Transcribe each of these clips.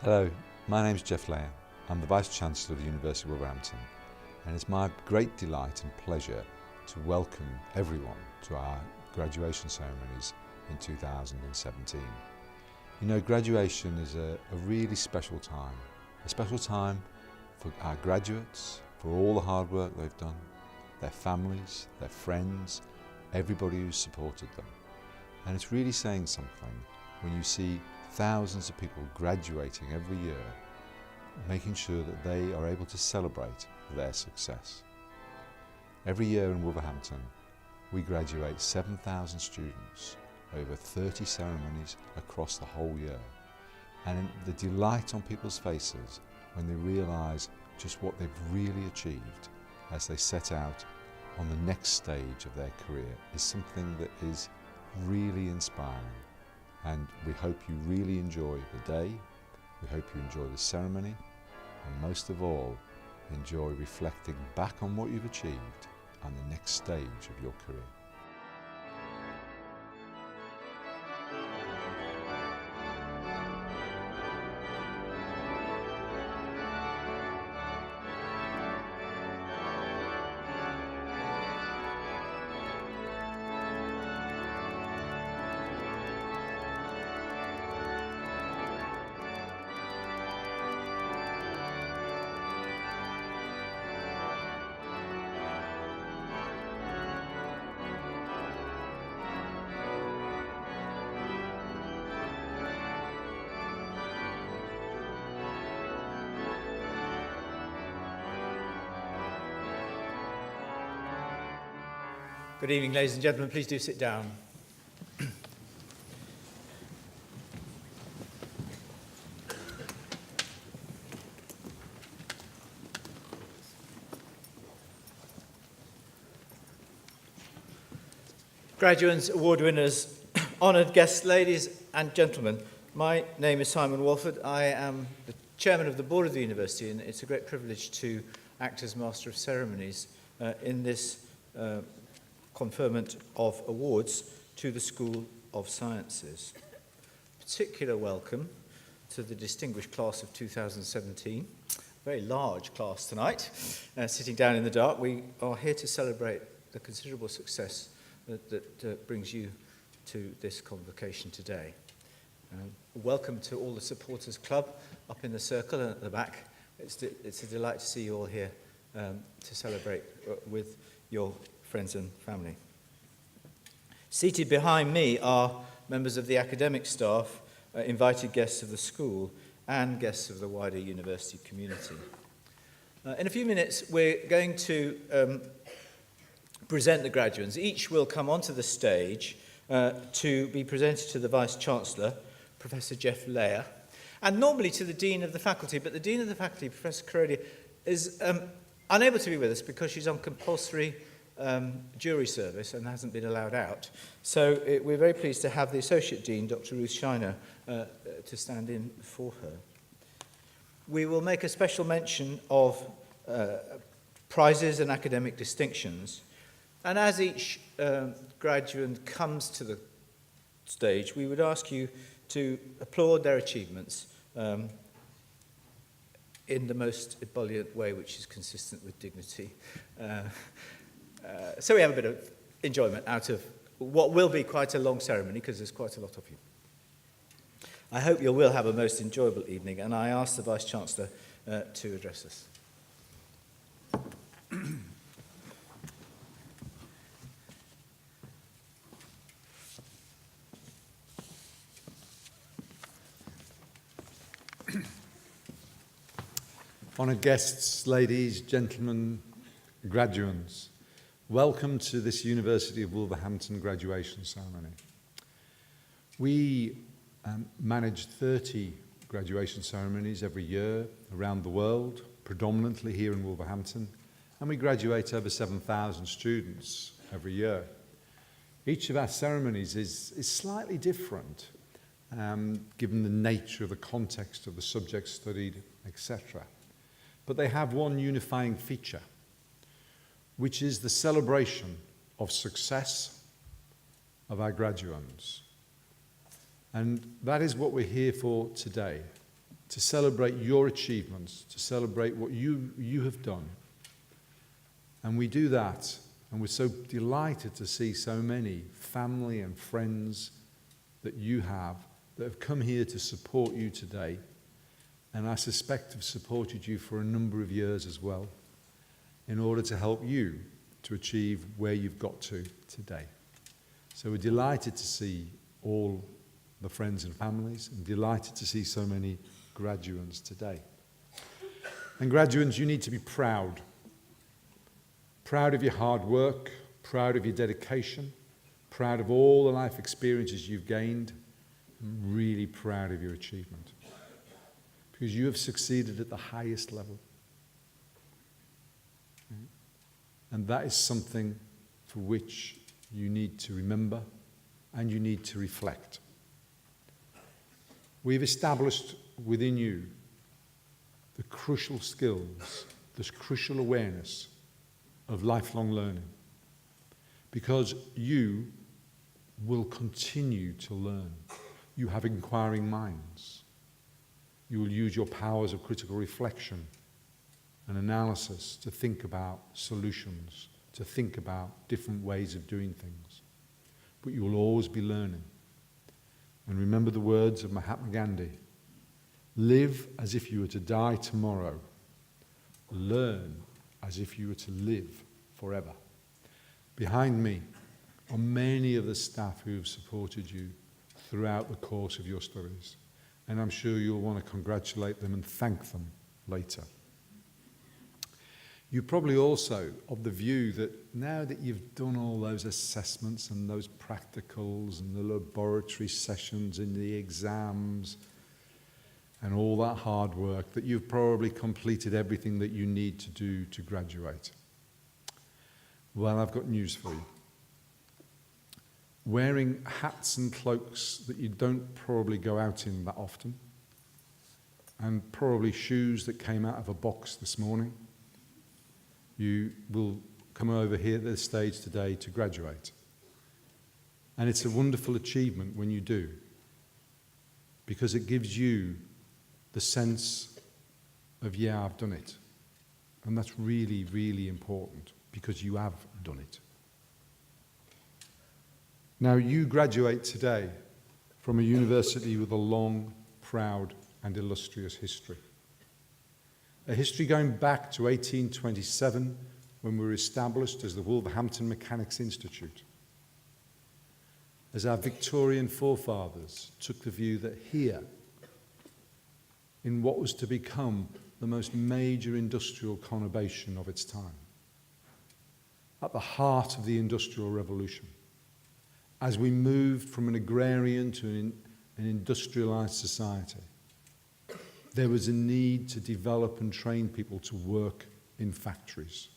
Hello, my name is Jeff Layer. I'm the Vice-Chancellor of the University of Wolverhampton, and it's my great delight and pleasure to welcome everyone to our graduation ceremonies in 2017. You know, graduation is a really special time for our graduates, for all the hard work they've done, their families, their friends, everybody who's supported them. And it's really saying something when you see thousands of people graduating every year, making sure that they are able to celebrate their success. Every year in Wolverhampton, we graduate 7,000 students over 30 ceremonies across the whole year. And the delight on people's faces when they realise just what they've really achieved as they set out on the next stage of their career is something that is really inspiring. And we hope you really enjoy the day, we hope you enjoy the ceremony, and most of all, enjoy reflecting back on what you've achieved and the next stage of your career. Good evening, ladies and gentlemen. Please do sit down. Graduates, award winners, honoured guests, ladies and gentlemen, my name is Simon Walford. I am the chairman of the board of the university, and it's a great privilege to act as Master of Ceremonies in this conferment of awards to the School of Sciences. Particular welcome to the distinguished class of 2017, very large class tonight, sitting down in the dark. We are here to celebrate the considerable success that brings you to this convocation today. Welcome to all the Supporters Club up in the circle and at the back. It's a delight to see you all here to celebrate with your friends and family. Seated behind me are members of the academic staff, invited guests of the school, and guests of the wider university community. In a few minutes, we're going to present the graduates. Each will come onto the stage to be presented to the Vice-Chancellor, Professor Jeff Layer, and normally to the Dean of the Faculty, but the Dean of the Faculty, Professor Corodi, is unable to be with us because she's on compulsory jury service and hasn't been allowed out. So we're very pleased to have the Associate Dean, Dr. Ruth Shiner, to stand in for her. We will make a special mention of prizes and academic distinctions. And as each graduate comes to the stage, we would ask you to applaud their achievements in the most ebullient way, which is consistent with dignity. So we have a bit of enjoyment out of what will be quite a long ceremony, because there's quite a lot of you. I hope you will have a most enjoyable evening, and I ask the Vice-Chancellor to address us. Honoured guests, ladies, gentlemen, graduates, welcome to this University of Wolverhampton graduation ceremony. We manage 30 graduation ceremonies every year around the world, predominantly here in Wolverhampton, and we graduate over 7,000 students every year. Each of our ceremonies is slightly different, given the nature of the context of the subject studied, etc. But they have one unifying feature, which is the celebration of success of our graduands. And that is what we're here for today. to celebrate your achievements, to celebrate what you have done. And we do that, and we're so delighted to see so many family and friends that you have that have come here to support you today, and I suspect have supported you for a number of years as well, in order to help you to achieve where you've got to today. So we're delighted to see all the friends and families, and delighted to see so many graduates today. And graduates, you need to be proud. Proud of your hard work, proud of your dedication, proud of all the life experiences you've gained, and really proud of your achievement. Because you have succeeded at the highest level. And that is something for which you need to remember and you need to reflect. We've established within you the crucial skills, this crucial awareness of lifelong learning, because you will continue to learn. You have inquiring minds. You will use your powers of critical reflection and analysis to think about solutions, to think about different ways of doing things. But you will always be learning. And remember the words of Mahatma Gandhi: live as if you were to die tomorrow. Learn as if you were to live forever. Behind me are many of the staff who have supported you throughout the course of your studies. And I'm sure you'll want to congratulate them and thank them later. You're probably also of the view that now that you've done all those assessments and those practicals and the laboratory sessions and the exams and all that hard work, that you've probably completed everything that you need to do to graduate. Well, I've got news for you. Wearing hats and cloaks that you don't probably go out in that often, and probably shoes that came out of a box this morning, you will come over here at this stage today to graduate. And it's a wonderful achievement when you do, because it gives you the sense of, yeah, I've done it. And that's really, really important, because you have done it. Now, you graduate today from a university with a long, proud, and illustrious history. A history going back to 1827, when we were established as the Wolverhampton Mechanics Institute. As our Victorian forefathers took the view that here, in what was to become the most major industrial conurbation of its time, at the heart of the Industrial Revolution, as we moved from an agrarian to an industrialized society, there was a need to develop and train people to work in factories.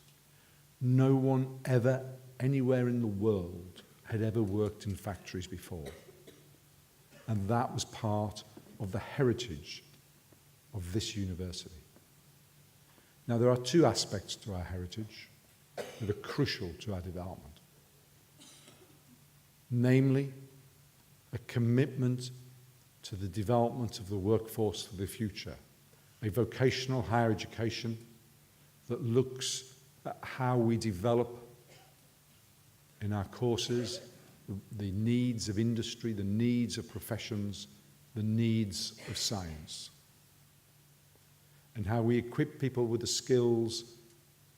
No one ever, anywhere in the world, had ever worked in factories before. And that was part of the heritage of this university. Now, there are two aspects to our heritage that are crucial to our development. Namely, a commitment to the development of the workforce for the future, a vocational higher education that looks at how we develop in our courses the needs of industry, the needs of professions, the needs of science, and how we equip people with the skills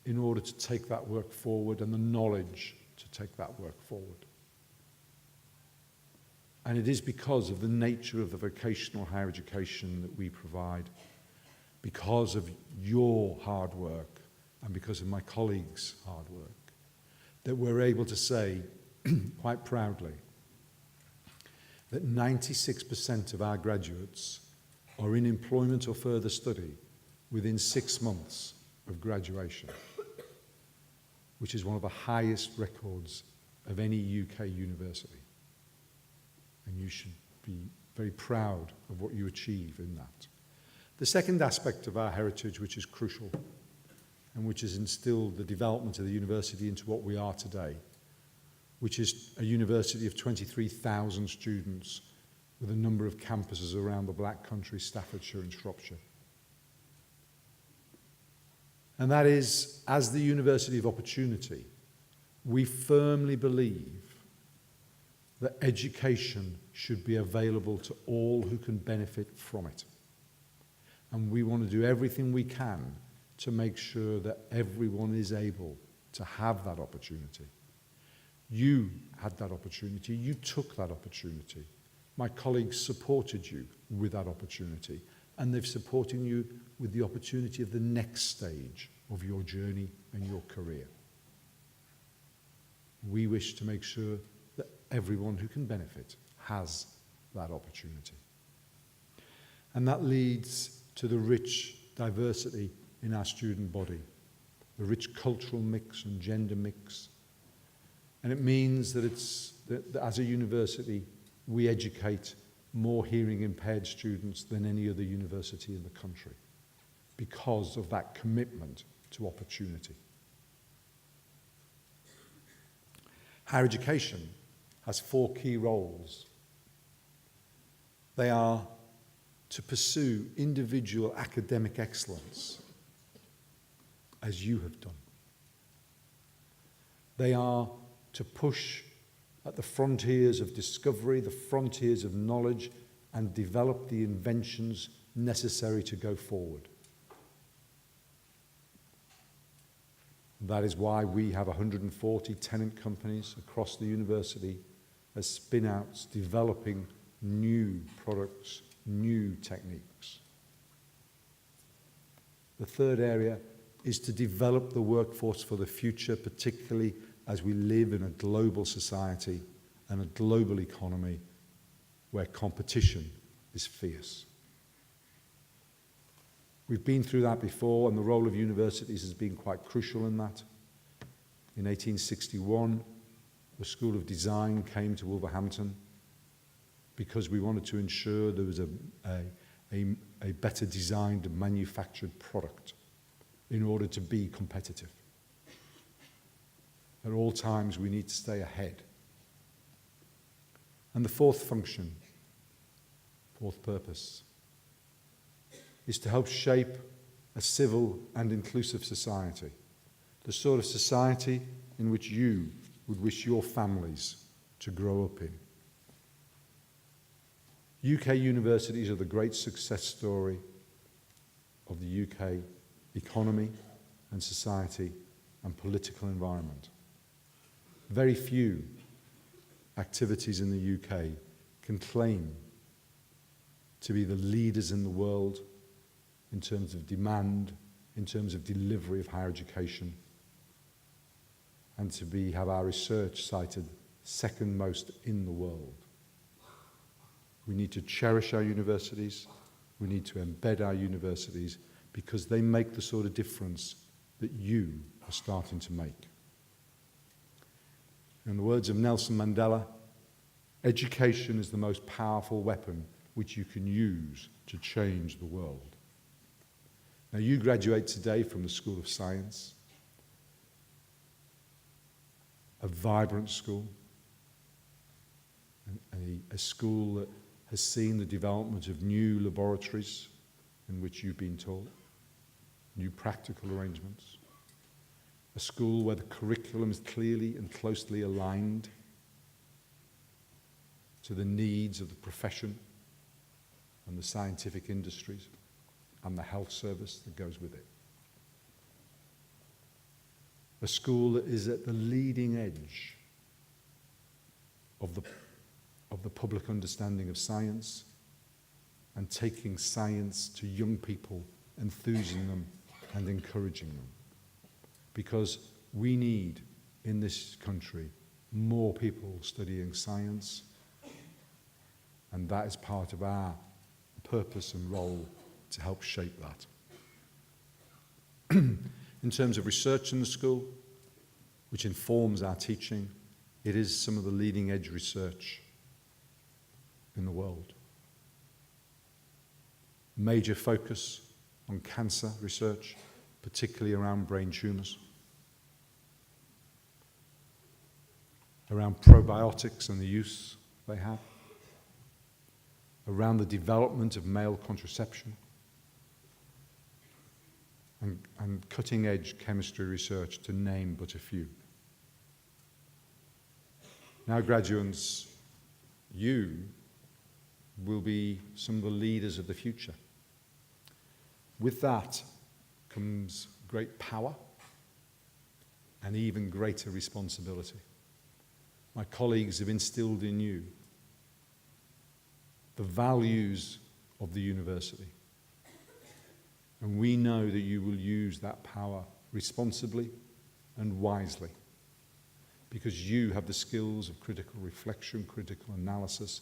in order to take that work forward and the knowledge to take that work forward. And it is because of the nature of the vocational higher education that we provide, because of your hard work and because of my colleagues' hard work, that we're able to say quite proudly that 96% of our graduates are in employment or further study within 6 months of graduation, which is one of the highest records of any UK university. And you should be very proud of what you achieve in that. The second aspect of our heritage, which is crucial, and which has instilled the development of the university into what we are today, which is a university of 23,000 students with a number of campuses around the Black Country, Staffordshire and Shropshire. And that is, as the University of Opportunity, we firmly believe that education should be available to all who can benefit from it. And we want to do everything we can to make sure that everyone is able to have that opportunity. You had that opportunity, you took that opportunity. My colleagues supported you with that opportunity, and they've supported you with the opportunity of the next stage of your journey and your career. We wish to make sure that everyone who can benefit has that opportunity. And that leads to the rich diversity in our student body, the rich cultural mix and gender mix. And it means that as a university, we educate more hearing impaired students than any other university in the country because of that commitment to opportunity. Higher education has 4 key roles. They are to pursue individual academic excellence, as you have done. They are to push at the frontiers of discovery, the frontiers of knowledge, and develop the inventions necessary to go forward. That is why we have 140 tenant companies across the university as spin-outs developing new products, new techniques. The third area is to develop the workforce for the future, particularly as we live in a global society and a global economy where competition is fierce. We've been through that before, and the role of universities has been quite crucial in that. In 1861, the School of Design came to Wolverhampton because we wanted to ensure there was a better designed and manufactured product in order to be competitive. At all times, we need to stay ahead. And the fourth function, fourth purpose, is to help shape a civil and inclusive society, the sort of society in which you would wish your families to grow up in. UK universities are the great success story of the UK economy and society and political environment. Very few activities in the UK can claim to be the leaders in the world in terms of demand, in terms of delivery of higher education, and to have our research cited second most in the world. We need to cherish our universities, we need to embed our universities, because they make the sort of difference that you are starting to make. In the words of Nelson Mandela, education is the most powerful weapon which you can use to change the world. Now, you graduate today from the School of Science, a vibrant school, a school that has seen the development of new laboratories in which you've been taught, new practical arrangements, a school where the curriculum is clearly and closely aligned to the needs of the profession and the scientific industries and the health service that goes with it. A school that is at the leading edge of the public understanding of science and taking science to young people, enthusing them and encouraging them. Because we need, in this country, more people studying science, and that is part of our purpose and role to help shape that. In terms of research in the school, which informs our teaching, it is some of the leading edge research in the world. Major focus on cancer research, particularly around brain tumours, around probiotics and the use they have, around the development of male contraception, and cutting-edge chemistry research, to name but a few. Now, graduates, you will be some of the leaders of the future. With that comes great power and even greater responsibility. My colleagues have instilled in you the values of the university. And we know that you will use that power responsibly and wisely, because you have the skills of critical reflection, critical analysis,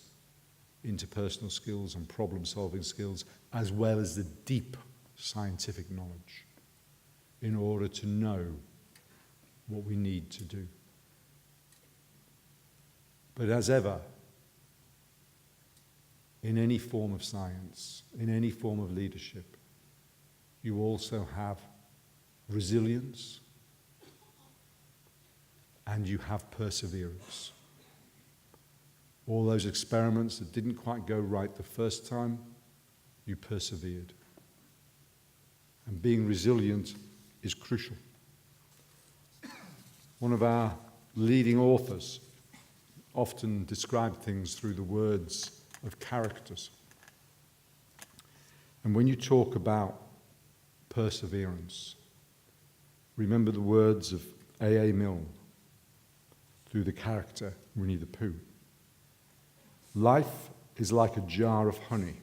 interpersonal skills and problem-solving skills, as well as the deep scientific knowledge in order to know what we need to do. But as ever, in any form of science, in any form of leadership, you also have resilience and you have perseverance. All those experiments that didn't quite go right the first time, you persevered. And being resilient is crucial. One of our leading authors often described things through the words of characters. And when you talk about perseverance, remember the words of A.A. Milne through the character Winnie the Pooh. Life is like a jar of honey.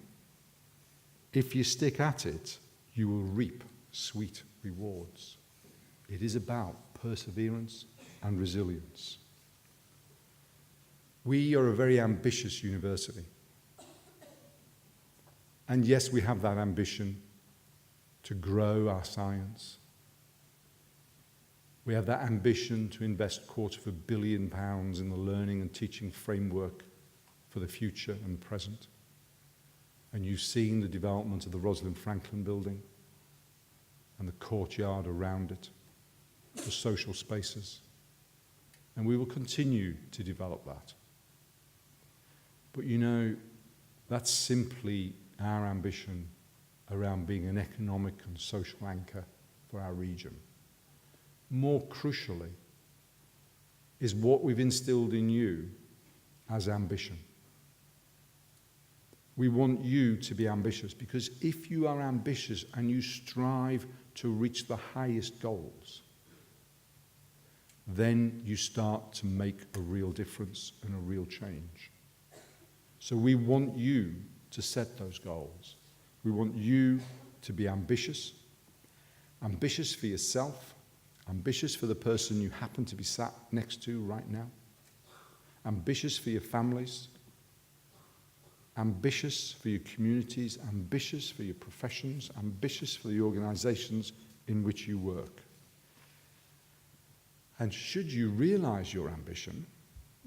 If you stick at it, you will reap sweet rewards. It is about perseverance and resilience. We are a very ambitious university. And yes, we have that ambition to grow our science. We have that ambition to invest £250 million in the learning and teaching framework for the future and the present. And you've seen the development of the Rosalind Franklin building and the courtyard around it, the social spaces. And we will continue to develop that. But you know, that's simply our ambition around being an economic and social anchor for our region. More crucially is what we've instilled in you as ambition. We want you to be ambitious, because if you are ambitious and you strive to reach the highest goals, then you start to make a real difference and a real change. So we want you to set those goals. We want you to be ambitious, ambitious for yourself, ambitious for the person you happen to be sat next to right now, ambitious for your families, ambitious for your communities, ambitious for your professions, ambitious for the organizations in which you work. And should you realize your ambition,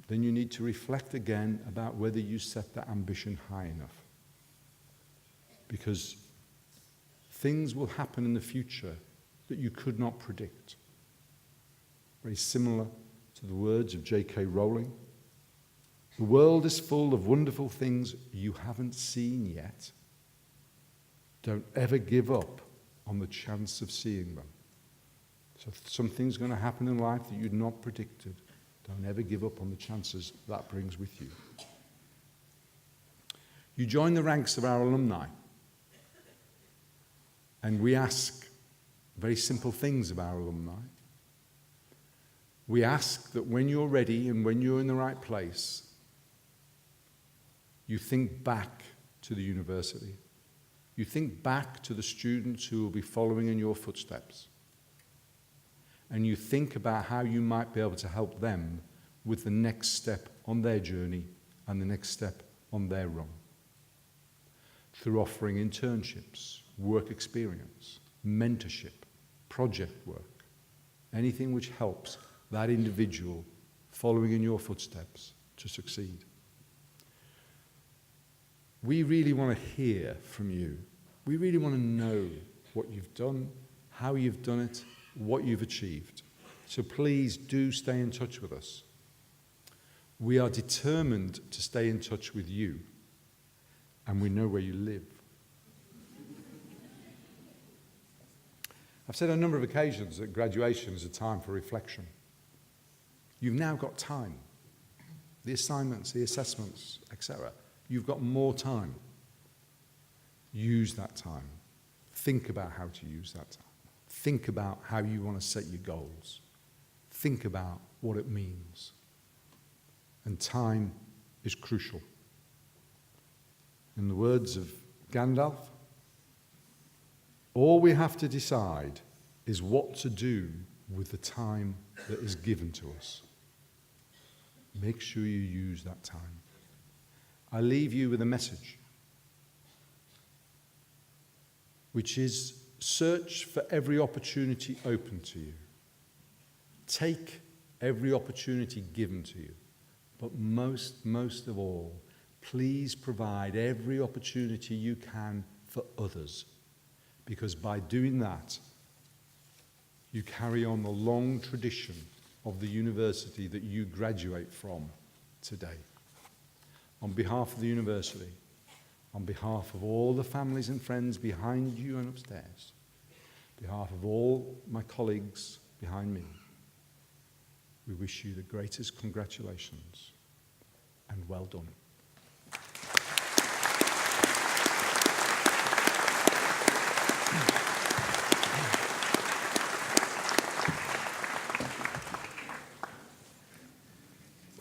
then you need to reflect again about whether you set that ambition high enough. Because things will happen in the future that you could not predict. Very similar to the words of J.K. Rowling. The world is full of wonderful things you haven't seen yet. Don't ever give up on the chance of seeing them. So if something's going to happen in life that you'd not predicted, don't ever give up on the chances that brings with you. You join the ranks of our alumni, and we ask very simple things of our alumni. We ask that when you're ready and when you're in the right place, you think back to the university. You think back to the students who will be following in your footsteps. And you think about how you might be able to help them with the next step on their journey and the next step on their run. Through offering internships, work experience, mentorship, project work, anything which helps that individual following in your footsteps to succeed. We really want to hear from you. We really want to know what you've done, how you've done it, what you've achieved. So please do stay in touch with us. We are determined to stay in touch with you and we know where you live. I've said on a number of occasions that graduation is a time for reflection. You've now got time. The assignments, the assessments, etc. You've got more time. Use that time. Think about how to use that time. Think about how you want to set your goals. Think about what it means. And time is crucial. In the words of Gandalf, all we have to decide is what to do with the time that is given to us. Make sure you use that time. I leave you with a message, which is search for every opportunity open to you. Take every opportunity given to you. But most of all, please provide every opportunity you can for others. Because by doing that, you carry on the long tradition of the university that you graduate from today. On behalf of the university, on behalf of all the families and friends behind you and upstairs, on behalf of all my colleagues behind me, we wish you the greatest congratulations and well done.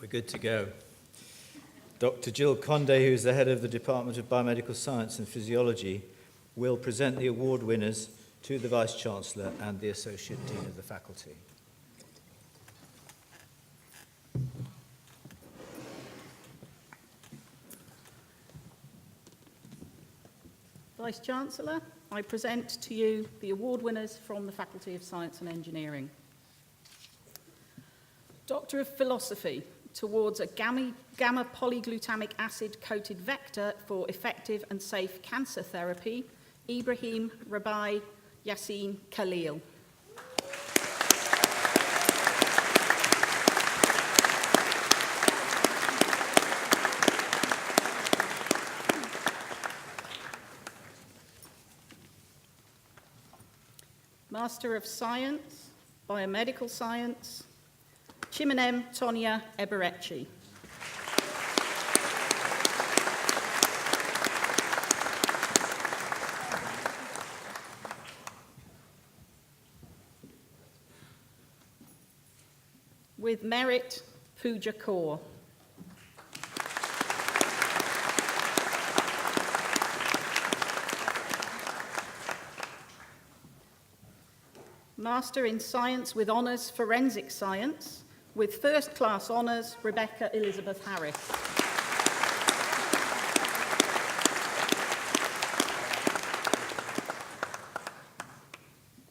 We're good to go. Dr. Jill Conde, who's the head of the Department of Biomedical Science and Physiology, will present the award winners to the Vice-Chancellor and the Associate Dean of the Faculty. Vice-Chancellor, I present to you the award winners from the Faculty of Science and Engineering. Doctor of Philosophy, towards a gamma polyglutamic acid coated vector for effective and safe cancer therapy, Ibrahim Rabai Yassin Khalil. Master of Science, Biomedical Science, Chiminem Tonia Eberechi. With merit, Pooja Kaur. Master in Science with Honours Forensic Science, with First Class Honours, Rebecca Elizabeth Harris.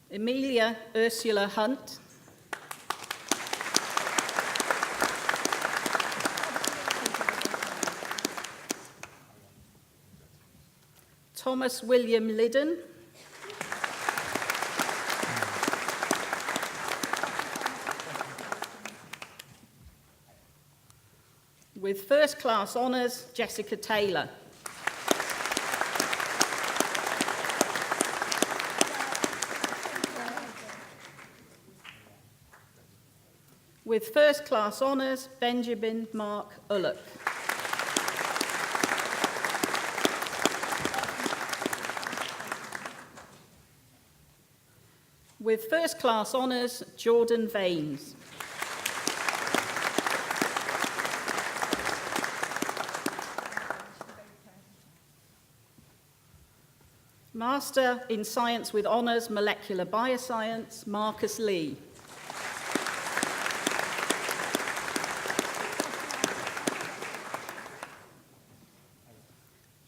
Emilia Ursula Hunt. Thomas William Liddon. With First Class Honours, Jessica Taylor. With First Class Honours, Benjamin Mark Ullock. With First Class Honours, Jordan Vaines. Master in Science with Honours, Molecular Bioscience, Marcus Lee.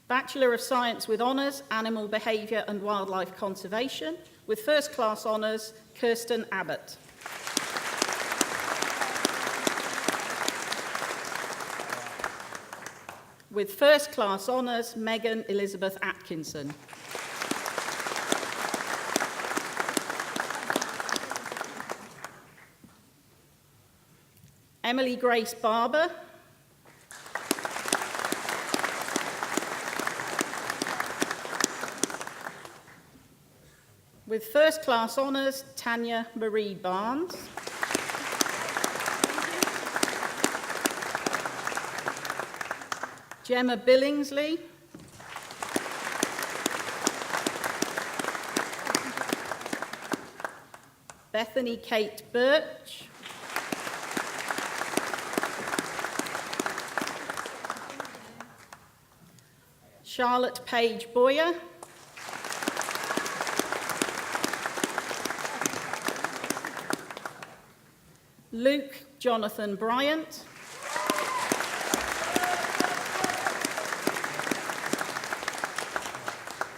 Bachelor of Science with Honours, Animal Behaviour and Wildlife Conservation, with First Class Honours, Kirsten Abbott. With First Class Honours, Megan Elizabeth Atkinson. Emily Grace Barber. With first class honours, Tanya Marie Barnes. Gemma Billingsley. Bethany Kate Birch. Charlotte Page Boyer. Luke Jonathan Bryant.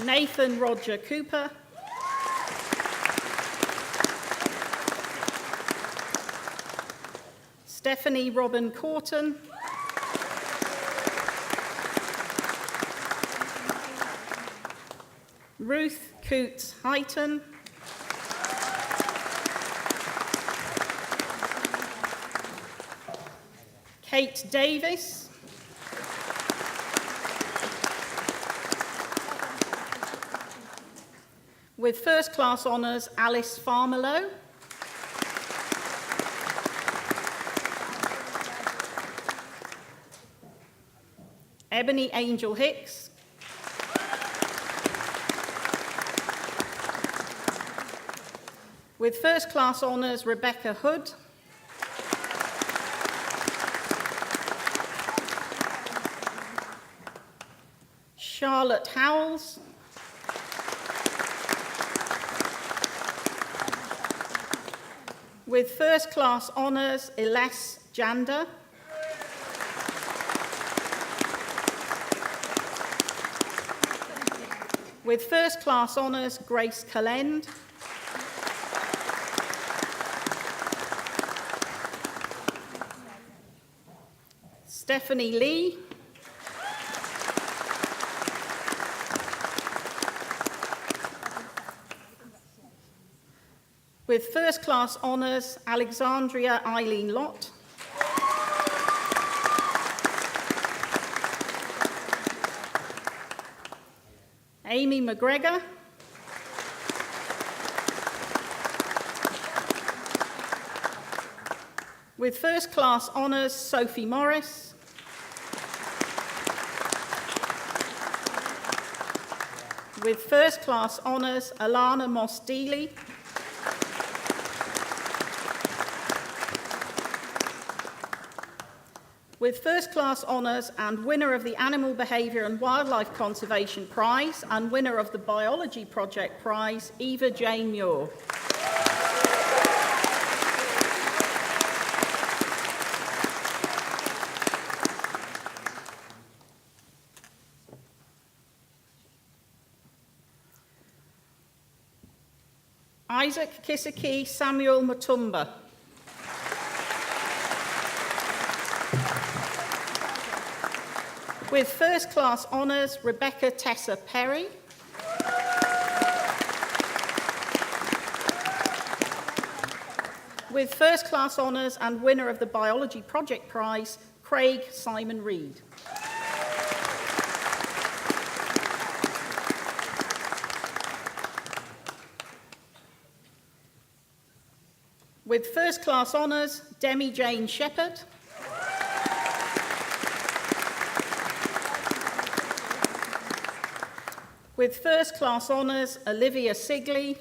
Nathan Roger Cooper. Stephanie Robin Corton. Ruth Coots Heighton. Kate Davis. With first class honours, Alice Farmerlow. Ebony Angel Hicks. With first class honours, Rebecca Hood. Charlotte Howells. With first class honours, Iles Janda. With first class honours, Grace Calend. Stephanie Lee. With first class honours, Alexandria Eileen Lott. Amy McGregor. With first class honours, Sophie Morris. With first class honours, Alana Moss-Deely. With first class honours and winner of the Animal Behaviour and Wildlife Conservation Prize and winner of the Biology Project Prize, Eva Jane Muir. Isaac Kisaki Samuel Mutumba. With first class honours, Rebecca Tessa Perry. With first class honours and winner of the Biology Project Prize, Craig Simon Reed. With first class honours, Demi Jane Shepherd. With first class honours, Olivia Sigley.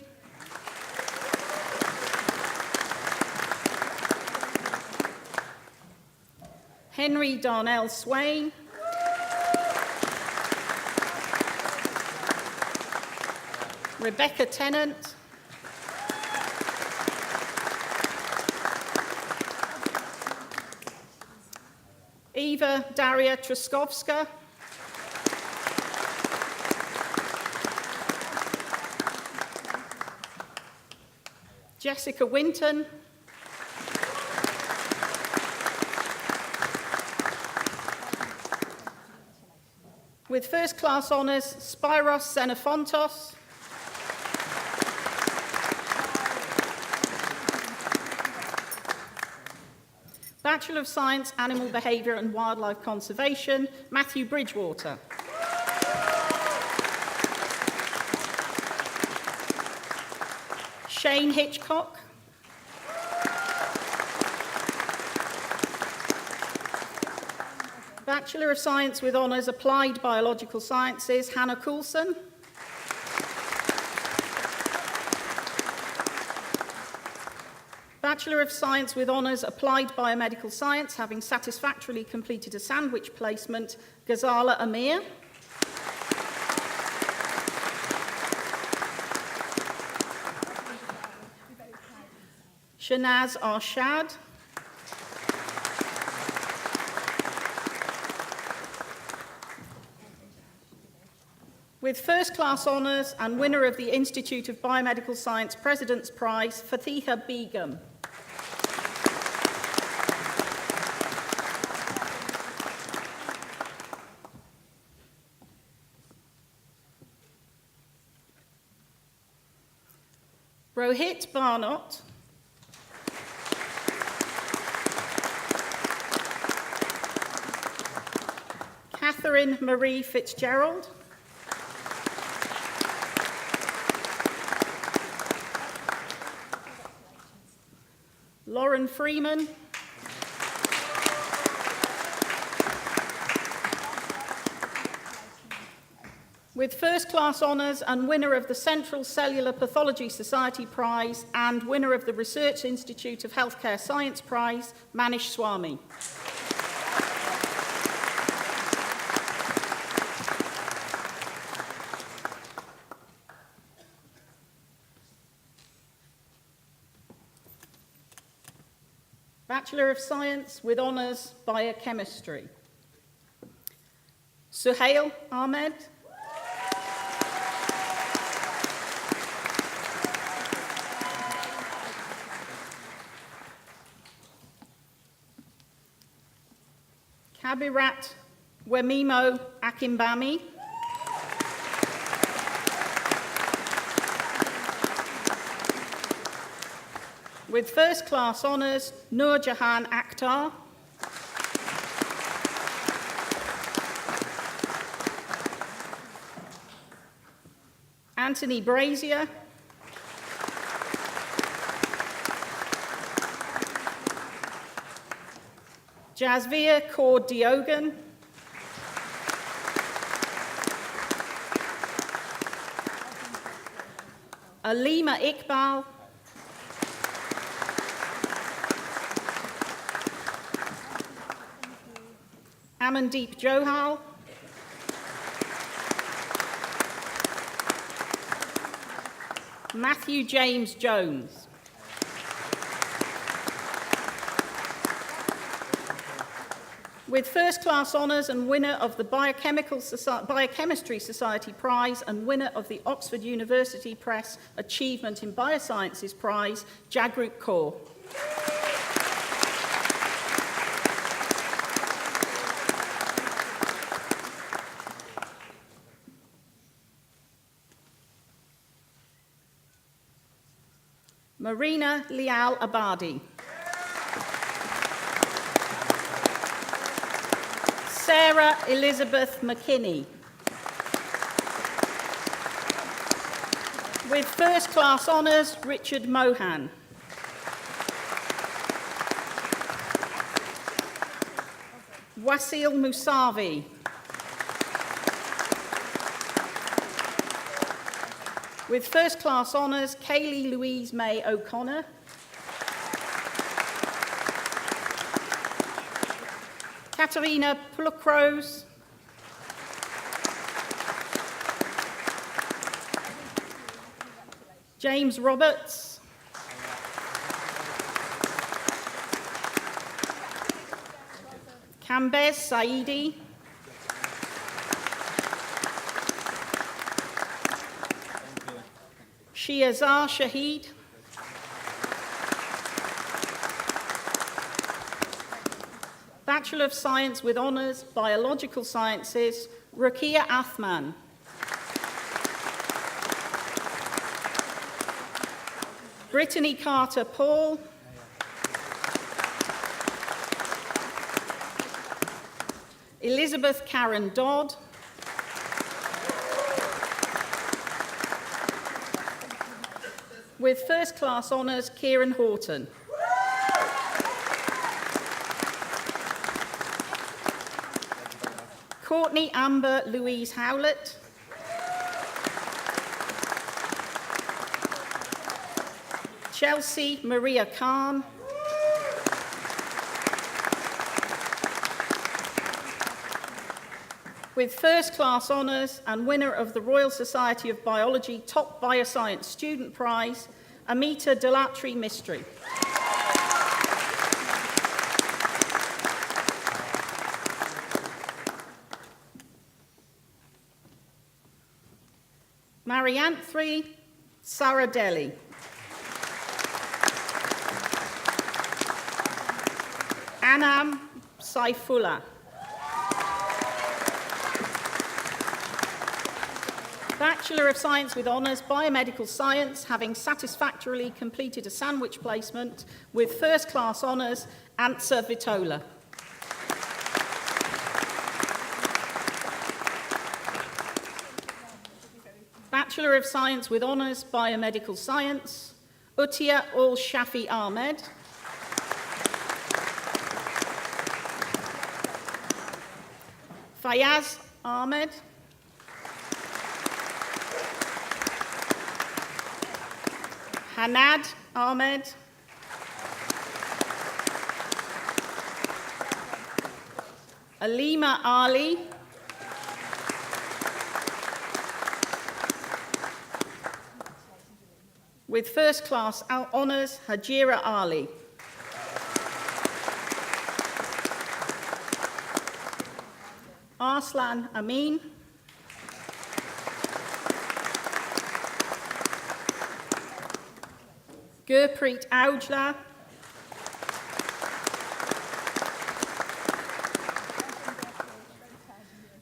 Henry Darnell Swain. Rebecca Tennant. Eva Daria Truskowska. Jessica Winton. With first class honours, Spyros Xenophontos. Bachelor of Science, Animal Behaviour and Wildlife Conservation, Matthew Bridgewater. Shane Hitchcock. Bachelor of Science with Honours Applied Biological Sciences, Hannah Coulson. Bachelor of Science with Honours Applied Biomedical Science, having satisfactorily completed a sandwich placement, Ghazala Amir. Shanaz Arshad. With first-class honours and winner of the Institute of Biomedical Science President's Prize, Fatiha Begum. Rohit Barnott. Catherine Marie Fitzgerald. Lauren Freeman. With first-class honours and winner of the Central Cellular Pathology Society Prize and winner of the Research Institute of Healthcare Science Prize, Manish Swami. Bachelor of Science with Honours Biochemistry. Suhail Ahmed. Kabirat Wemimo Akimbami. With first-class honours, Nur Jahan Akhtar. Anthony Brazier. Jasvir Kaur Diogan. Alima Iqbal. Amandeep Johal. Matthew James Jones. With first-class honours and winner of the Biochemistry Society Prize and winner of the Oxford University Press Achievement in Biosciences Prize, Jagrup Kaur. Marina Lial Abadi. Sarah Elizabeth McKinney. With first-class honours, Richard Mohan. Wasil Musavi. With first-class honours, Kaylee Louise May O'Connor. Katerina Plukros. James Roberts. Kambez Saidi. Shiazar Shahid. Bachelor of Science with Honours, Biological Sciences, Rukia Athman. Brittany Carter Paul. Elizabeth Karen Dodd. With first-class honours, Kieran Horton. Courtney Amber Louise Howlett. Chelsea Maria Khan. With first-class honours and winner of the Royal Society of Biology Top Bioscience Student Prize, Amita Delatri Mistry. Marianthri Saradelli. Anam Saifullah. Bachelor of Science with Honours, Biomedical Science, having satisfactorily completed a sandwich placement with first-class honours, Antsa Vitola. Bachelor of Science with Honours, Biomedical Science, Utia Ul Shafi Ahmed. Fayaz Ahmed. Hanad Ahmed. Alima Ali. With first-class honours, Hajira Ali. Arslan Amin. Gurpreet Aujla.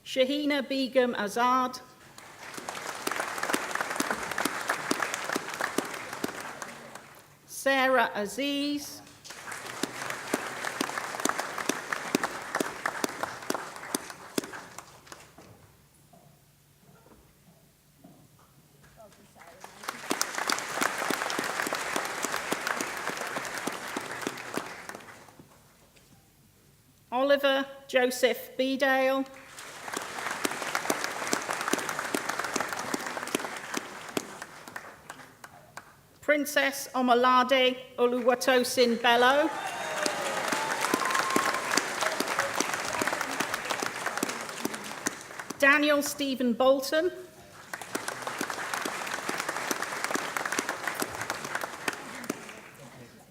Shahina Begum Azad. Sarah Aziz. Oliver Joseph Bedale. Princess Omalade Oluwatosin Bello. Daniel Stephen Bolton.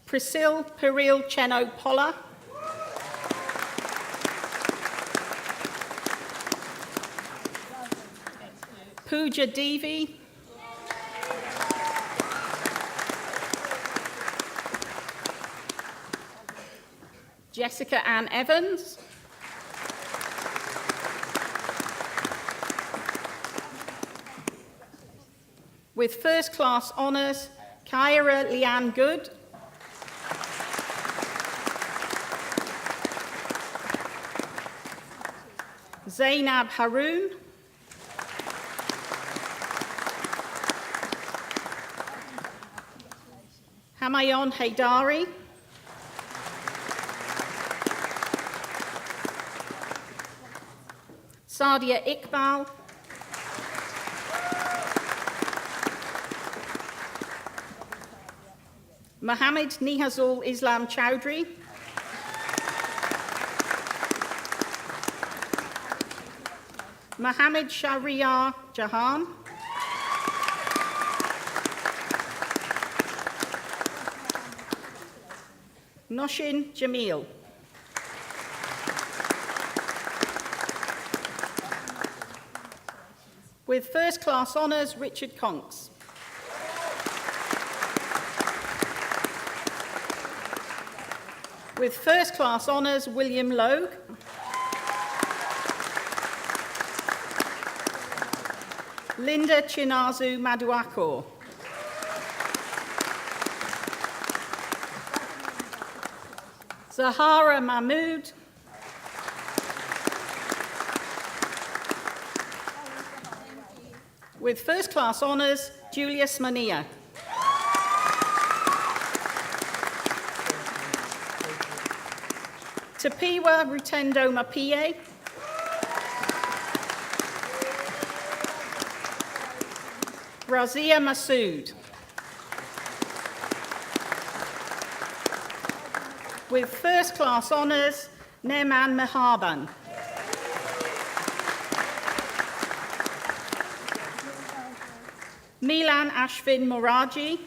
Priscilla Peril Cheno Polla. Pooja Devi. Jessica Ann Evans. With first-class honours, Kyra Leanne Good. Zainab Haroon. Hamayon Haydari. Sadia Iqbal. Mohammed Nihazul Islam Chowdhury. Mohammed Shahriar Jahan. Noshin Jamil. With first-class honours, Richard Conks. With first-class honours, William Logue. Linda Chinazu Maduakor. Zahara Mahmood. With first-class honours, Julius Mania. Tapiwa Rutendo Mapie. Razia Masood. With first class honours, Neman Mehaban. Milan Ashvin Moraji.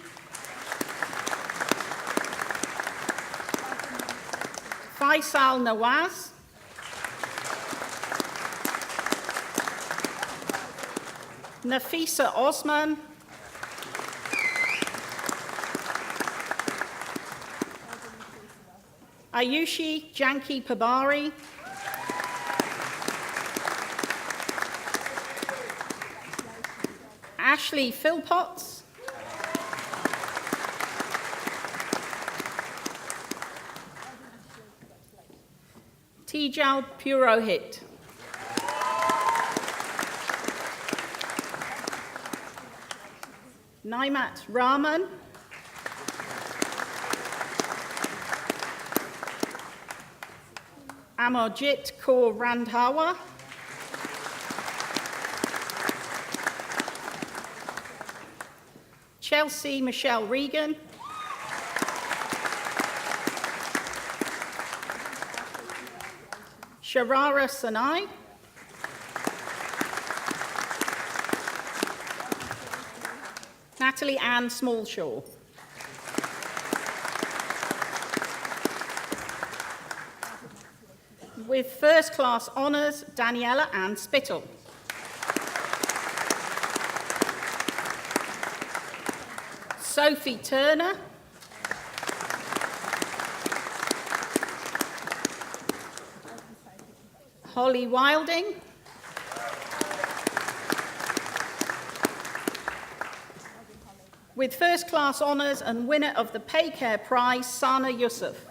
Faisal Nawaz. Nafisa Osman. Ayushi Janki Pabari. Ashley Philpotts. Tijal Purohit. Naimat Rahman. Amarjit Kaur Randhawa. Chelsea Michelle Regan. Sharara Sanai. Natalie Ann Smallshaw. With first class honours, Daniela Ann Spittle. Sophie Turner. Holly Wilding. With first class honours and winner of the Paycare Prize, Sana Yusuf.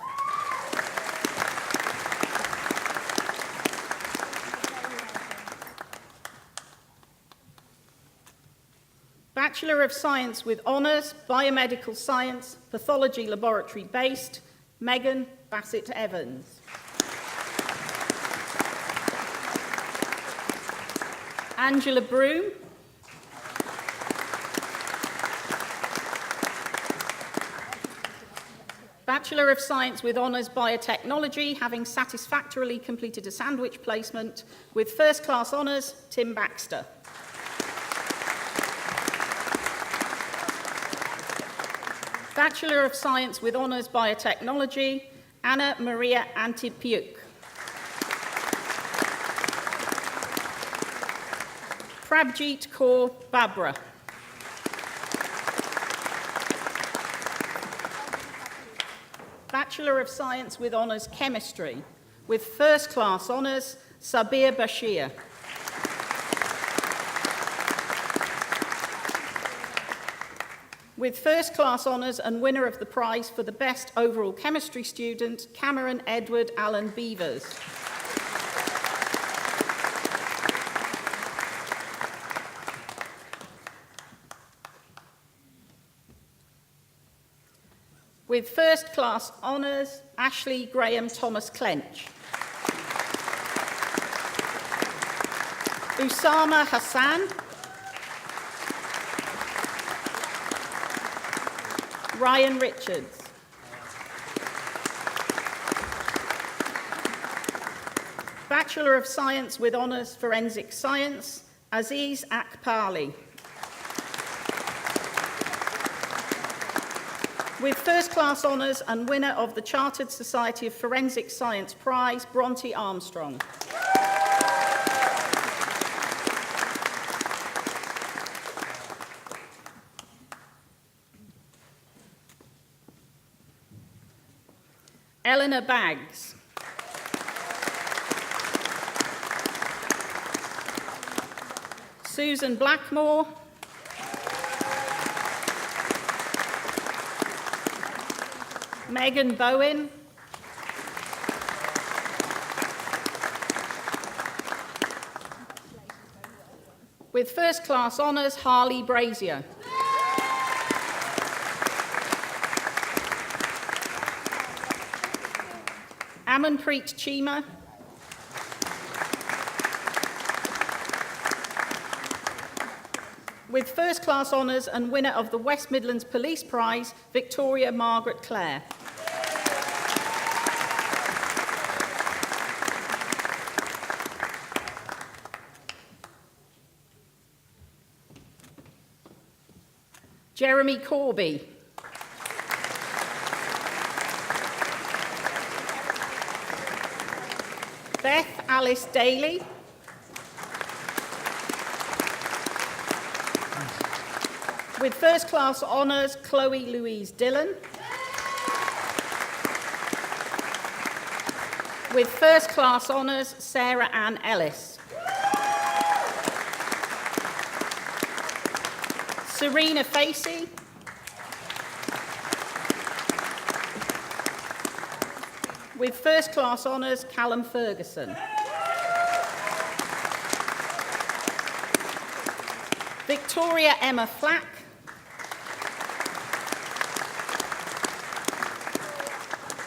Bachelor of Science with Honours, Biomedical Science, Pathology Laboratory based, Megan Bassett Evans. Angela Broom. Bachelor of Science with Honours Biotechnology, having satisfactorily completed a sandwich placement with first class honours, Tim Baxter. Bachelor of Science with Honours Biotechnology, Anna Maria Antipiuk. Prabjeet Kaur Babra. Bachelor of Science with Honours Chemistry, with first class honours, Sabir Bashir. With first class honours and winner of the prize for the best overall chemistry student, Cameron Edward Allen Beavers. With first class honours, Ashley Graham Thomas Clench. Usama Hassan. Ryan Richards. Bachelor of Science with Honours Forensic Science, Aziz Akpali. With first class honours and winner of the Chartered Society of Forensic Science Prize, Bronte Armstrong. Eleanor Baggs. Susan Blackmore. Megan Bowen. With first class honours, Harley Brazier. Amanpreet Cheema. With first-class honours and winner of the West Midlands Police Prize, Victoria Margaret Clare. Jeremy Corby. Beth Alice Daly. With first-class honours, Chloe Louise Dillon. With first-class honours, Sarah Ann Ellis. Serena Facey. With first-class honours, Callum Ferguson. Victoria Emma Flack.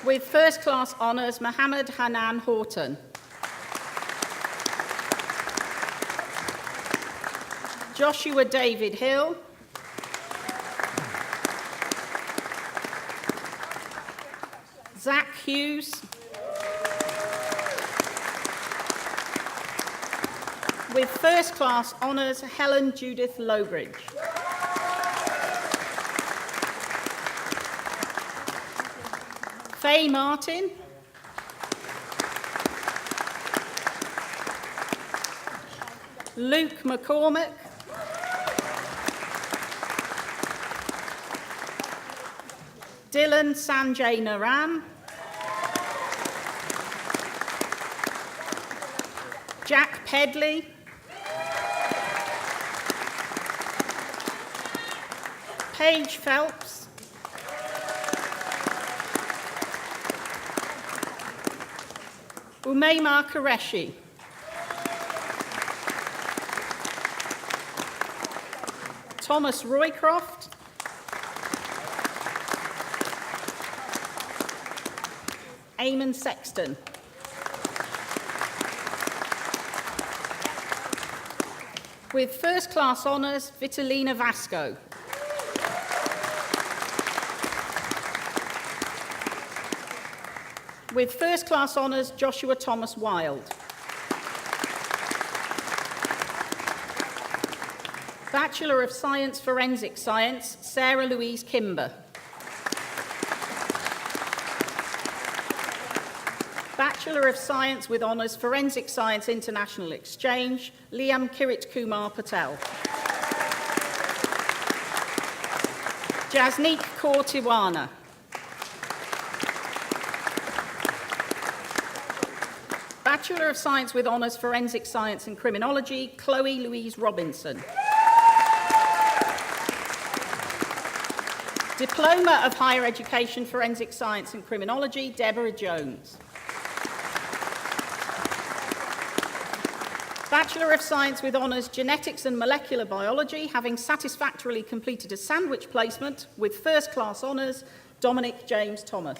With first-class honours, Mohammed Hanan Horton. Joshua David Hill. Zach Hughes. With first-class honours, Helen Judith Lowbridge. Faye Martin. Luke McCormick. Dylan Sanjay Naran. Jack Pedley. Paige Phelps. Umayma Qureshi. Thomas Roycroft. Eamon Sexton. With first-class honours, Vitalina Vasco. With first-class honours, Joshua Thomas Wild. Bachelor of Science, Forensic Science, Sarah Louise Kimber. Bachelor of Science with Honours, Forensic Science International Exchange, Liam Kirit Kumar Patel. Jasneek Kaur Tiwana. Bachelor of Science with Honours, Forensic Science and Criminology, Chloe Louise Robinson. Diploma of Higher Education, Forensic Science and Criminology, Deborah Jones. Bachelor of Science with Honours, Genetics and Molecular Biology, having satisfactorily completed a sandwich placement with first-class honours, Dominic James Thomas.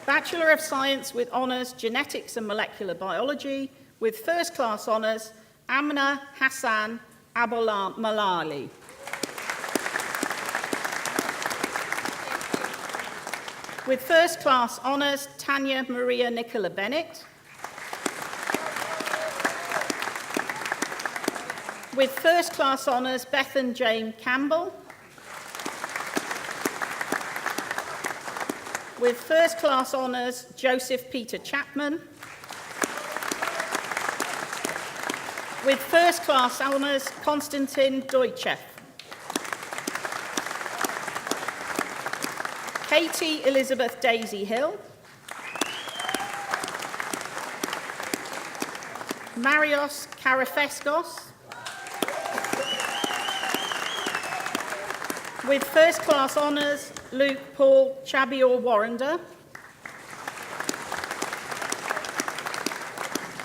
Bachelor of Science with Honours, Genetics and Molecular Biology, with first-class honours, Amna Hassan Malali. With first-class honours, Tanya Maria Nicola Bennett. With first-class honours, Bethan Jane Campbell. With first-class honours, Joseph Peter Chapman. With first-class honours, Konstantin Deutschev. Katie Elizabeth Daisy Hill. Marios Karafeskos. With first-class honours, Luke Paul Chabior Warrender.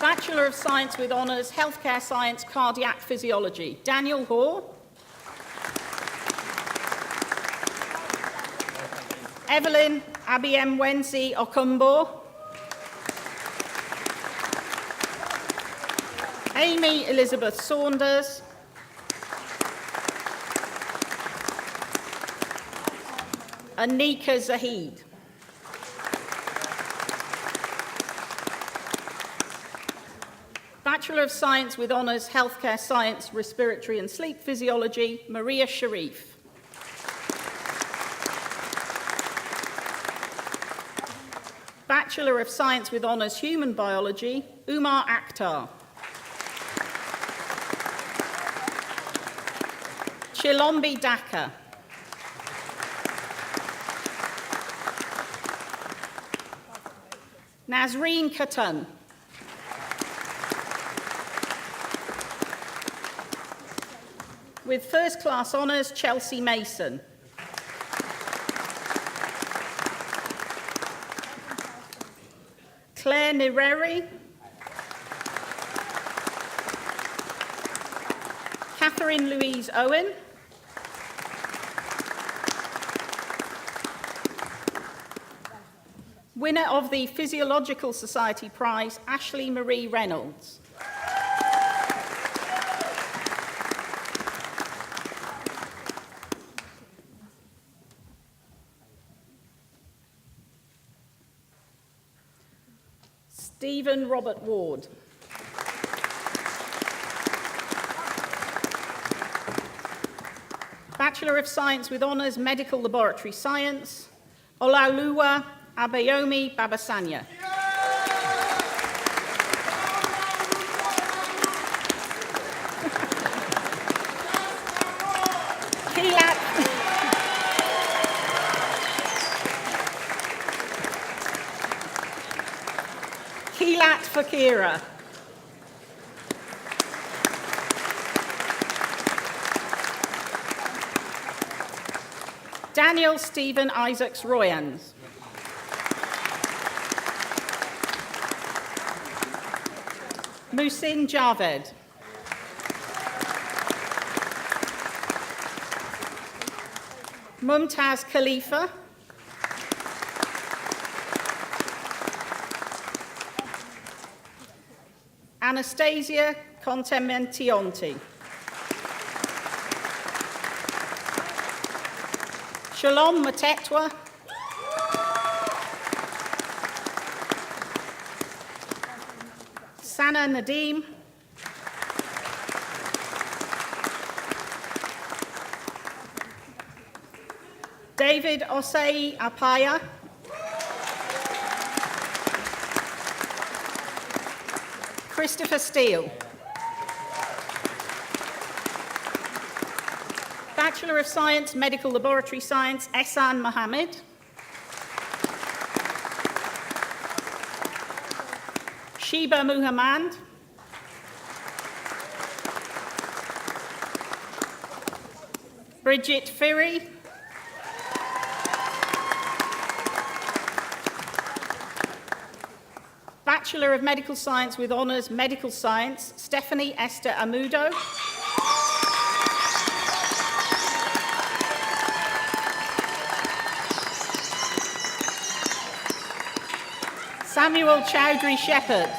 Bachelor of Science with Honours, Healthcare Science, Cardiac Physiology, Daniel Hoare. Evelyn Abiyemwensi Okumbo. Amy Elizabeth Saunders. Anika Zahid. Bachelor of Science with Honours Healthcare Science, Respiratory and Sleep Physiology, Maria Sharif. Bachelor of Science with Honours Human Biology, Umar Akhtar. Chilombi Daka. Nazreen Khatun. With first class honours, Chelsea Mason. Claire Nireri. Catherine Louise Owen. Winner of the Physiological Society Prize, Ashley Marie Reynolds. Stephen Robert Ward. Bachelor of Science with Honours Medical Laboratory Science, Olaoluwa Abayomi Babasanya. Keelat Fakira. Daniel Stephen Isaacs Royans. Musin Javed. Mumtaz Khalifa. Anastasia Contementionti. Shalom Matetwa. Sana Nadim. David Osei Apaya. Christopher Steele. Bachelor of Science, Medical Laboratory Science, Ehsan Mohammed. Sheba Muhammad. Bridget Firry. Bachelor of Medical Science with Honours Medical Science, Stephanie Esther Amudo. Samuel Chowdhury Shepherd.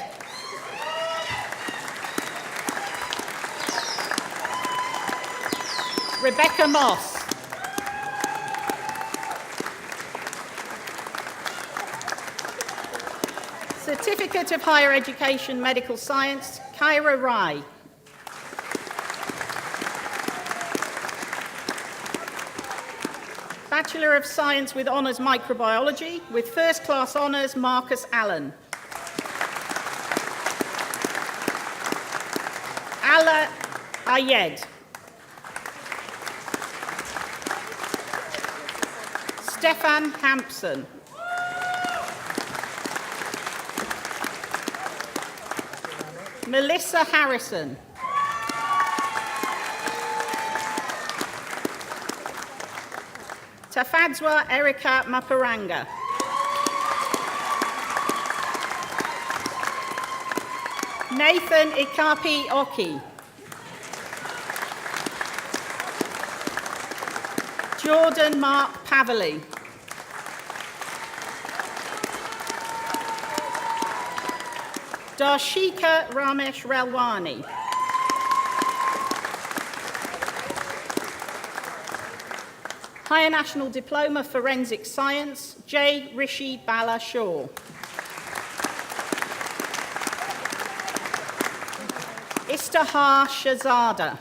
Rebecca Moss. Certificate of Higher Education Medical Science, Kyra Rai. Bachelor of Science with Honours Microbiology, with First Class Honours Marcus Allen. Ala Ayed. Stefan Hampson. Melissa Harrison. Tafadzwa Erica Maparanga. Nathan Ikapi Oki. Jordan Mark Pavley. Darshika Ramesh Relwani. Higher National Diploma Forensic Science, J. Rishi Bala Shaw. Istihar Shahzada.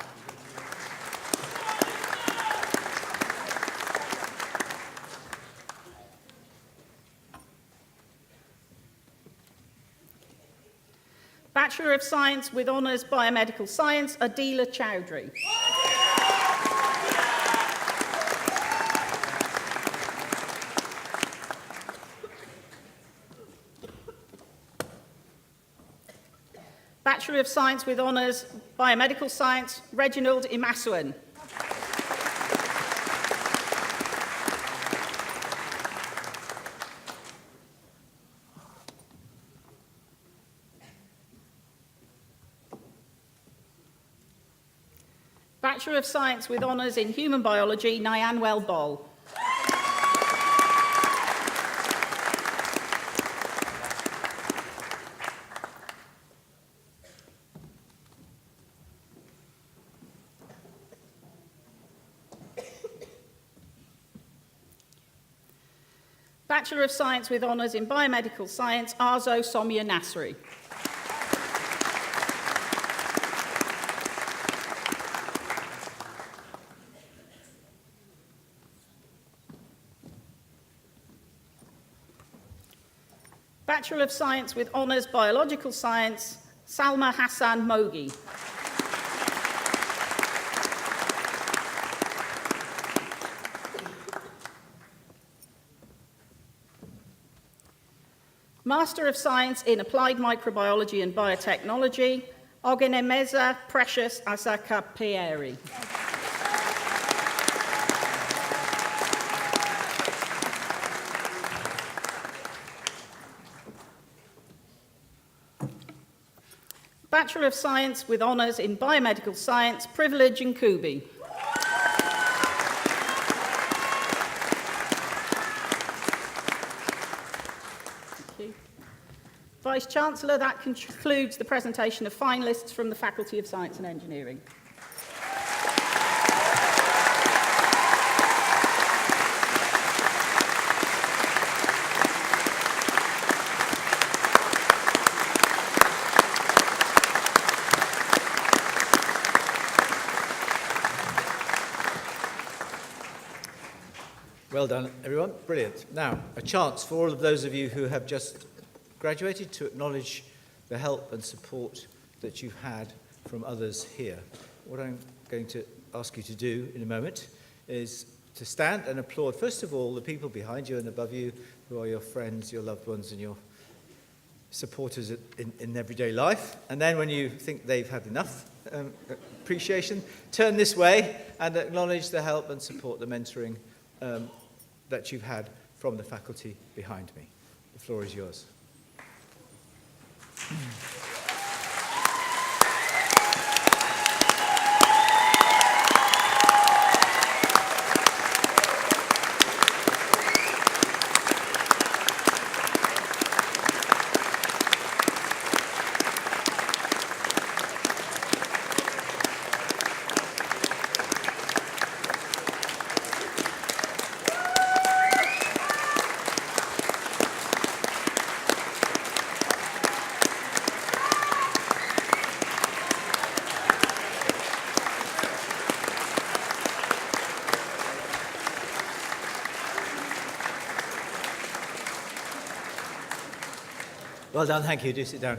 Bachelor of Science with Honours Biomedical Science, Adila Chowdhury. Bachelor of Science with Honours Biomedical Science, Reginald Imasuen. Bachelor of Science with Honours in Human Biology, Nyanwel Bol. Bachelor of Science with Honours in Biomedical Science, Arzo Somya Nasri. Bachelor of Science with Honours Biological Science, Salma Hassan Mogi. Master of Science in Applied Microbiology and Biotechnology, Ogenemeza Precious Asaka Pieri. Bachelor of Science with Honours in Biomedical Science, Privilege Nkubi. Vice-Chancellor, that concludes the presentation of finalists from the Faculty of Science and Engineering. Well done, everyone. Brilliant. Now, a chance for all of those of you who have just graduated to acknowledge the help and support that you've had from others here. What I'm going to ask you to do in a moment is to stand and applaud, first of all, the people behind you and above you who are your friends, your loved ones, and your supporters in everyday life. And then when you think they've had enough appreciation, turn this way and acknowledge the help and support, the mentoring that you've had from the faculty behind me. The floor is yours. Well done, thank you. Do sit down.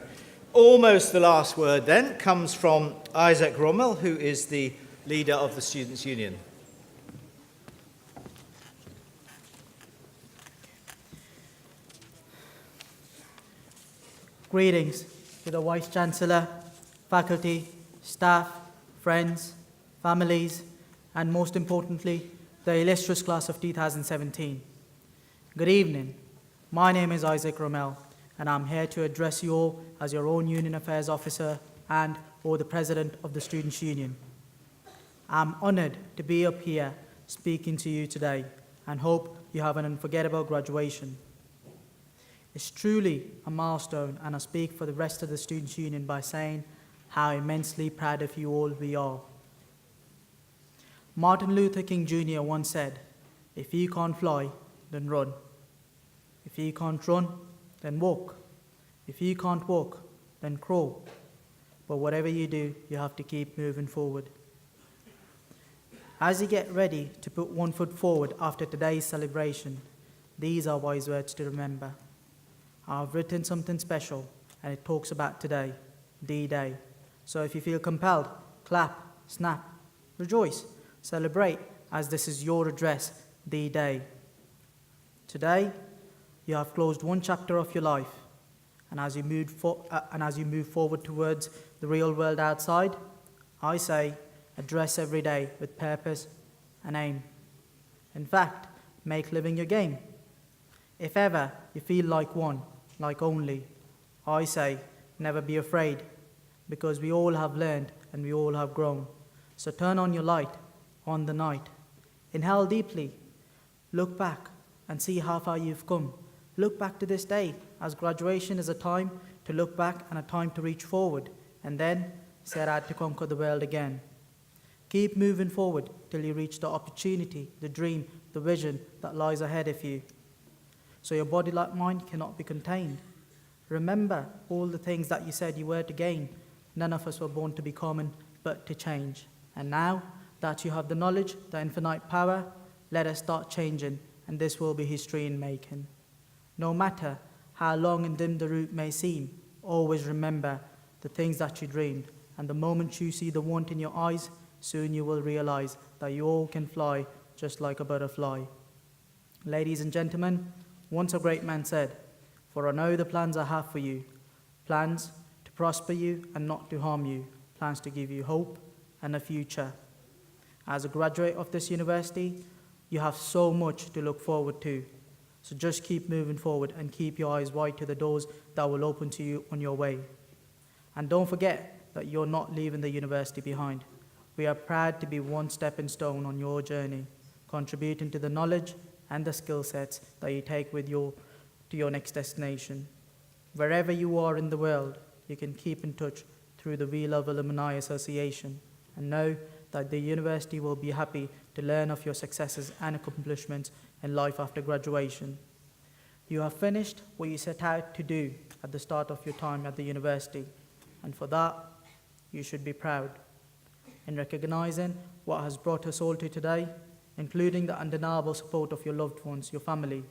Almost the last word then comes from Isaac Rommel, who is the leader of the Students' Union. Greetings to the Vice-Chancellor, faculty, staff, friends, families, and most importantly, the illustrious class of 2017. Good evening. My name is Isaac Rommel, and I'm here to address you all as your own Union Affairs Officer and or the President of the Students' Union. I'm honored to be up here speaking to you today and hope you have an unforgettable graduation. It's truly a milestone, and I speak for the rest of the Students' Union by saying how immensely proud of you all we are. Martin Luther King Jr. once said, "If you can't fly, then run. If you can't run, then walk. If you can't walk, then crawl. But whatever you do, you have to keep moving forward." As you get ready to put one foot forward after today's celebration, these are wise words to remember. I've written something special, and it talks about today, D-Day. So if you feel compelled, clap, snap, rejoice, celebrate, as this is your address, D-Day. Today, you have closed one chapter of your life, and as you move forward towards the real world outside, I say, address every day with purpose and aim. In fact, make living your game. If ever you feel like one, like only, I say, never be afraid, because we all have learned and we all have grown. So turn on your light on the night. Inhale deeply. Look back and see how far you've come. Look back to this day, as graduation is a time to look back and a time to reach forward, and then set out to conquer the world again. Keep moving forward till you reach the opportunity, the dream, the vision that lies ahead of you. So your body like mind cannot be contained. Remember all the things that you said you were to gain. None of us were born to be common, but to change. And now that you have the knowledge, the infinite power, let us start changing, and this will be history in making. No matter how long and dim the route may seem, always remember the things that you dreamed, and the moment you see the want in your eyes, soon you will realize that you all can fly just like a butterfly. Ladies and gentlemen, once a great man said, "For I know the plans I have for you, plans to prosper you and not to harm you, plans to give you hope and a future." As a graduate of this university, you have so much to look forward to. So just keep moving forward and keep your eyes wide to the doors that will open to you on your way. And don't forget that you're not leaving the university behind. We are proud to be one stepping stone on your journey, contributing to the knowledge and the skill sets that you take with you to your next destination. Wherever you are in the world, you can keep in touch through the We Love Alumni Association, and know that the university will be happy to learn of your successes and accomplishments in life after graduation. You have finished what you set out to do at the start of your time at the university, and for that, you should be proud. In recognizing what has brought us all to today, including the undeniable support of your loved ones, your family,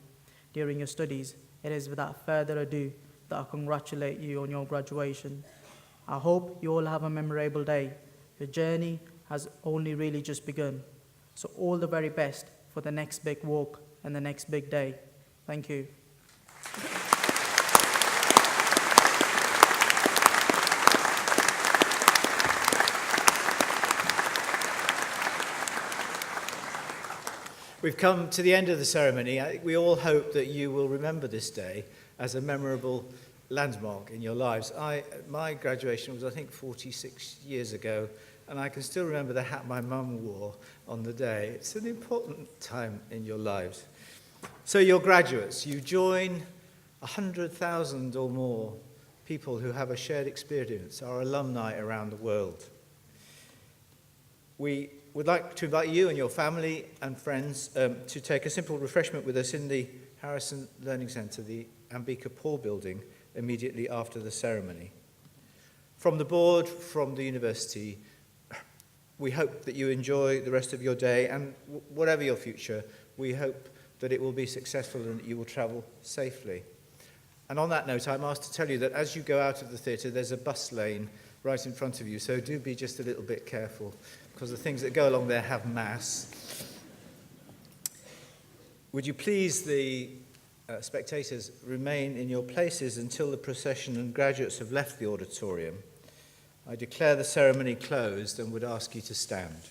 during your studies, it is without further ado that I congratulate you on your graduation. I hope you all have a memorable day. Your journey has only really just begun. So all the very best for the next big walk and the next big day. Thank you. We've come to the end of the ceremony. We all hope that you will remember this day as a memorable landmark in your lives. My graduation was, I think, 46 years ago, and I can still remember the hat my mum wore on the day. It's an important time in your lives. So you're graduates. You join 100,000 or more people who have a shared experience, our alumni around the world. We would like to invite you and your family and friends to take a simple refreshment with us in the Harrison Learning Centre, the Ambika Paul building, immediately after the ceremony. From the board, from the university, we hope that you enjoy the rest of your day, and whatever your future, we hope that it will be successful and that you will travel safely. And on that note, I'm asked to tell you that as you go out of the theatre, there's a bus lane right in front of you, so do be just a little bit careful, because the things that go along there have mass. Would you please, the spectators, remain in your places until the procession and graduates have left the auditorium. I declare the ceremony closed and would ask you to stand.